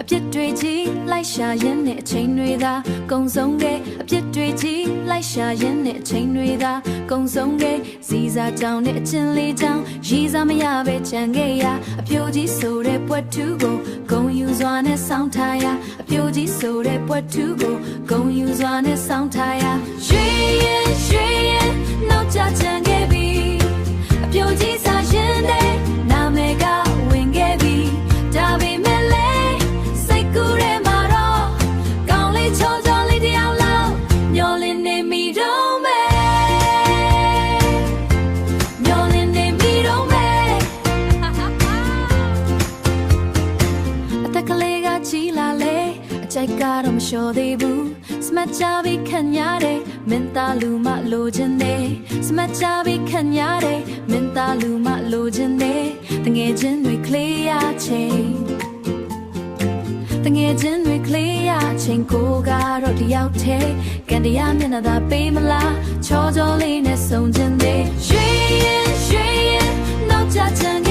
အပြစ်တွေကြီးလိုက်ရှာရင်းနဲ့အချိန်တွေသာကုန်ဆုံးခဲ့အပြစ်တွေကြီးလိုက်ရှာရင်းနဲ့အချိန်တွေသာကုန်ဆုံးခဲ့စီစာကြောင်နဲ့အချင်းလေးကြောင်ရည်စားမရပဲကြံခဲ့ရအပြိုကြီးဆိုတဲ့ပွက်တူကိုဂုံယူစွာနဲ့စောင်းထားရအပြိုကြီးဆိုတဲ့ပွက်တူကိုဂုံယူစွာနဲ့စောင်းထားရရွှေရင်နောက်ကျချန်ခဲ့ပြီအပြိုကြီးစာရင်တဲ့နာမည်ကဝင်ခဲ့ပြီဒါပေမဲ့လေစိတ်ကူးထဲမှာတော့ကောင်းလေးချောချောလေးတယောက်လောက်မျောလင်းနေမိတော့မယ်မျောလင်းနေမိတော့မယ်အသက်ကလေးကကြီးလာလေအကြိုက်ကတော့မလျှော်သေးဘူးစမချပြီးခံရတယ်မင်းသားလူမလိုချင်တယ်စမချပြီးခံရတယ်မင်းသားလူမလိုချင်တယ်တငယ်ချင်းတွေကလေးရချင်းတငယ်ချင်းတွေကလေးရချင်းကိုကတော့တယောက်တည်းကန်တရားမျက်နှာသာပေးမလားချောချောလေးနဲ့ဆုံချင်တယ်ရွှေရင်နောက်ကျချင်